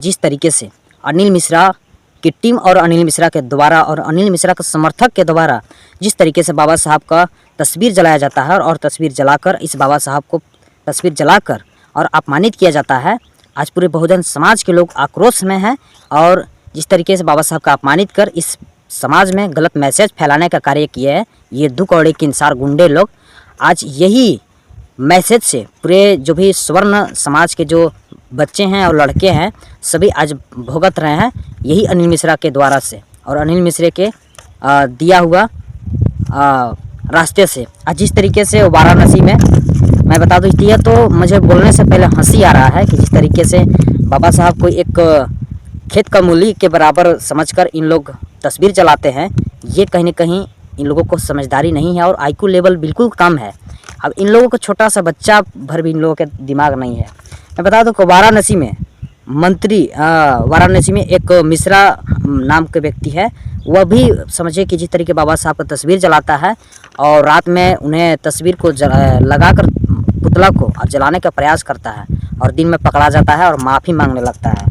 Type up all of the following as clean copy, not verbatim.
जिस तरीके से अनिल मिश्रा की टीम और अनिल मिश्रा के द्वारा और अनिल मिश्रा के समर्थक के द्वारा जिस तरीके से बाबा साहब का तस्वीर जलाया जाता है और तस्वीर जलाकर इस बाबा साहब को तस्वीर जलाकर और अपमानित किया जाता है, आज पूरे बहुजन समाज के लोग आक्रोश में हैं। और जिस तरीके से बाबा साहब का अपमानित कर इस समाज में गलत मैसेज फैलाने का कार्य किया है ये दुकौड़े किंसार गुंडे लोग, आज यही मैसेज से पूरे जो भी स्वर्ण समाज के जो बच्चे हैं और लड़के हैं सभी आज भुगत रहे हैं यही अनिल मिश्रा के द्वारा से और अनिल मिश्रा के दिया हुआ रास्ते से। आज जिस तरीके से वाराणसी में मैं बता दूँ इसलिए तो मुझे बोलने से पहले हंसी आ रहा है कि जिस तरीके से बाबा साहब को एक खेत का मूली के बराबर समझकर इन लोग तस्वीर जलाते हैं, ये कहीं ना कहीं इन लोगों को समझदारी नहीं है और आईक्यू लेवल बिल्कुल कम है। अब इन लोगों को छोटा सा बच्चा भर भी इन लोगों के दिमाग नहीं है। मैं बता दूं कि वाराणसी में वाराणसी में एक मिश्रा नाम के व्यक्ति है, वह भी समझे कि जिस तरीके बाबा साहब का तस्वीर जलाता है और रात में उन्हें तस्वीर को लगाकर पुतला को जलाने का प्रयास करता है और दिन में पकड़ा जाता है और माफ़ी मांगने लगता है।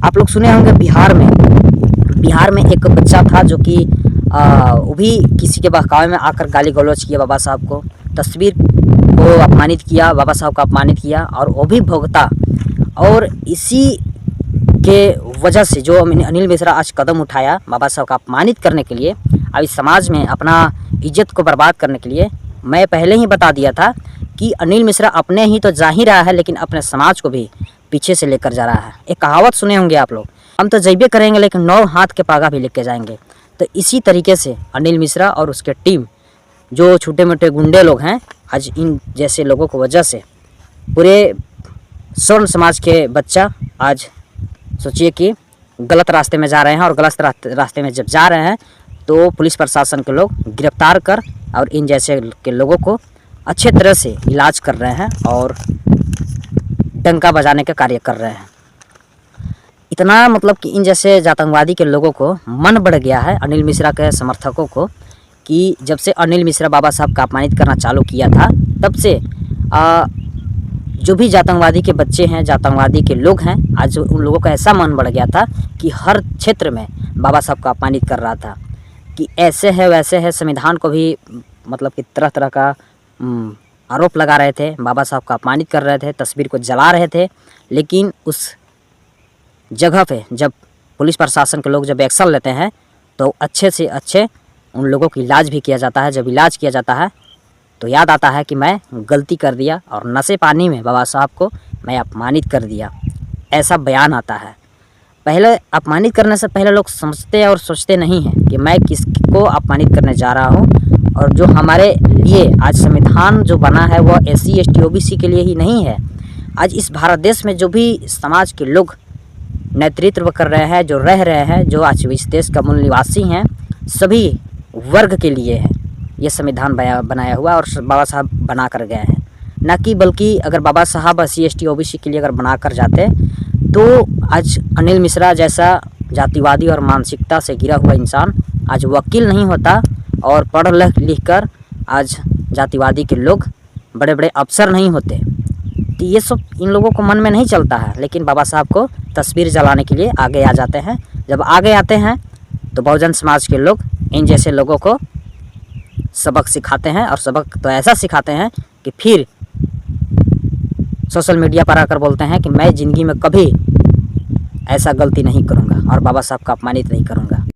आप लोग सुने होंगे बिहार में एक बच्चा था जो कि वो भी किसी के बहकावे में आकर गाली गलौज किया बाबा साहब को, तस्वीर को अपमानित किया, बाबा साहब को अपमानित किया और वो भी भुगता। और इसी के वजह से जो अनिल मिश्रा आज कदम उठाया बाबा साहब का अपमानित करने के लिए, अब इस समाज में अपना इज्जत को बर्बाद करने के लिए, मैं पहले ही बता दिया था कि अनिल मिश्रा अपने ही तो जा ही रहा है लेकिन अपने समाज को भी पीछे से लेकर जा रहा है। एक कहावत सुने होंगे आप लोग, हम तो जैबे करेंगे लेकिन 9 हाथ के पागा भी लेके जाएंगे। तो इसी तरीके से अनिल मिश्रा और उसके टीम जो छोटे मोटे गुंडे लोग हैं आज इन जैसे लोगों की वजह से पूरे स्वर्ण समाज के बच्चा आज सोचिए कि गलत रास्ते में जा रहे हैं और गलत रास्ते में जब जा रहे हैं तो पुलिस प्रशासन के लोग गिरफ्तार कर और इन जैसे के लोगों को अच्छे तरह से इलाज कर रहे हैं और डंका बजाने का कार्य कर रहे हैं। इतना मतलब कि इन जैसे आतंकवादी के लोगों को मन बढ़ गया है अनिल मिश्रा के समर्थकों को कि जब से अनिल मिश्रा बाबा साहब का अपमानित करना चालू किया था तब से जो भी आतंकवादी के बच्चे हैं, आतंकवादी के लोग हैं, आज उन लोगों का ऐसा मन बढ़ गया था कि हर क्षेत्र में बाबा साहब का अपमानित कर रहा था कि ऐसे है वैसे है। संविधान को भी मतलब कि तरह तरह का आरोप लगा रहे थे, बाबा साहब का अपमानित कर रहे थे, तस्वीर को जला रहे थे। लेकिन उस जगह पे जब पुलिस प्रशासन के लोग जब एक्शन लेते हैं तो अच्छे से अच्छे उन लोगों की इलाज भी किया जाता है। जब इलाज किया जाता है तो याद आता है कि मैं गलती कर दिया और नशे पानी में बाबा साहब को मैं अपमानित कर दिया, ऐसा बयान आता है। पहले अपमानित करने से पहले लोग समझते और सोचते नहीं हैं कि मैं किसको अपमानित करने जा रहा हूं। और जो हमारे लिए आज संविधान जो बना है वह SC ST OBC के लिए ही नहीं है। आज इस भारत देश में जो भी समाज के लोग नेतृत्व कर रहे हैं, जो रह रहे हैं, जो आज इस देश का मूल निवासी हैं, सभी वर्ग के लिए है ये संविधान बनाया हुआ और बाबा साहब बना कर गए हैं। ना कि बल्कि अगर बाबा साहब SC ST OBC के लिए अगर बना कर जाते तो आज अनिल मिश्रा जैसा जातिवादी और मानसिकता से घिरा हुआ इंसान आज वकील नहीं होता और पढ़ लिख कर आज जातिवादी के लोग बड़े बड़े अफसर नहीं होते। तो ये सब इन लोगों को मन में नहीं चलता है, लेकिन बाबा साहब को तस्वीर जलाने के लिए आगे आ जाते हैं। जब आगे आते हैं तो बहुजन समाज के लोग इन जैसे लोगों को सबक सिखाते हैं और सबक तो ऐसा सिखाते हैं कि फिर सोशल मीडिया पर आकर बोलते हैं कि मैं ज़िंदगी में कभी ऐसा गलती नहीं करूँगा और बाबा साहब का अपमानित नहीं करूँगा।